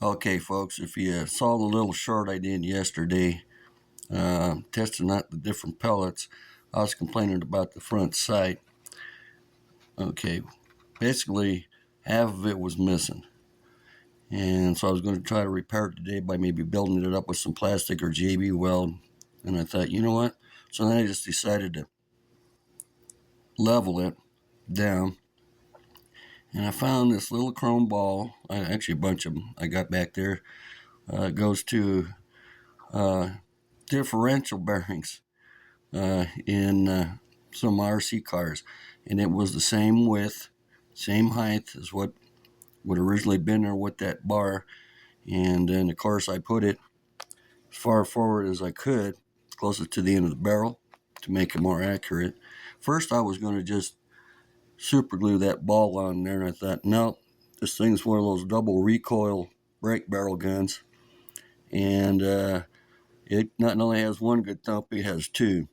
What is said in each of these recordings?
Okay, folks, if you saw the little short I did yesterday, testing out the different pellets, I was complaining about the front sight. Okay, basically, half of it was missing. And so I was going to try to repair it today by maybe building it up with some plastic or JB weld. And I thought, you know what? So then I just decided to level it down. And I found this little chrome ball, actually a bunch of them I got back there. It goes to differential bearings in some RC cars, and it was the same width, same height as what would originally been there with that bar. And then, of course, I put it as far forward as I could, closest to the end of the barrel, to make it more accurate. First, I was going to just super glue that ball on there, and I thought, no, this thing's one of those double recoil brake barrel guns, and it not only has one good thump, it has two.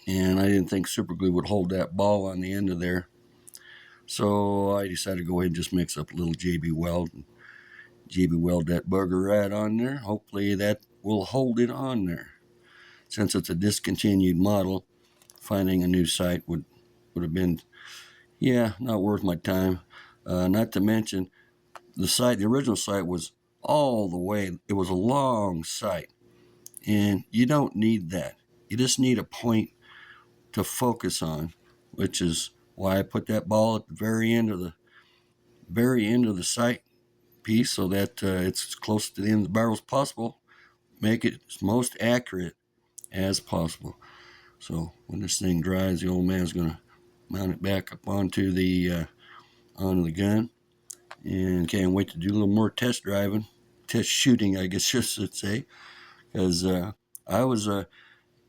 And I didn't think super glue would hold that ball on the end of there. So I decided to go ahead and just mix up a little JB weld. JB weld that bugger right on there. Hopefully that will hold it on there. Since it's a discontinued model, finding a new sight would have been, not worth my time. Not to mention, the original sight was all the way, it was a long sight. And you don't need that. You just need a point to focus on, which is why I put that ball at the very end of the sight piece, so that it's as close to the end of the barrel as possible. Make it as most accurate as possible. So when this thing dries, the old man's going to mount it back up onto the gun, and can't wait to do a little more test shooting, I guess you should say, because I was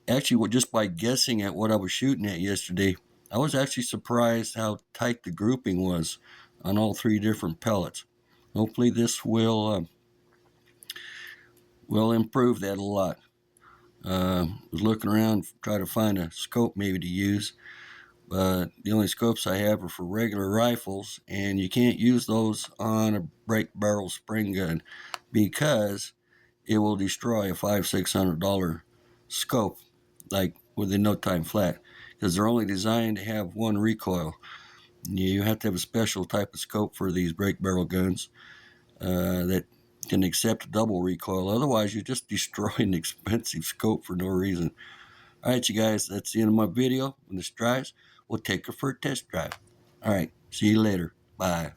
actually, just by guessing at what I was shooting at yesterday, I was actually surprised how tight the grouping was on all three different pellets. Hopefully this will improve that a lot. Was looking around, try to find a scope maybe to use, but the only scopes I have are for regular rifles, and you can't use those on a brake barrel spring gun because it will destroy a $500-600 scope like within no time flat, because they're only designed to have one recoil. You have to have a special type of scope for these brake barrel guns that can accept a double recoil. Otherwise, you're just destroying an expensive scope for no reason. All right, you guys, that's the end of my video. When this dries, we'll take it for a test drive. All right, see you later. Bye.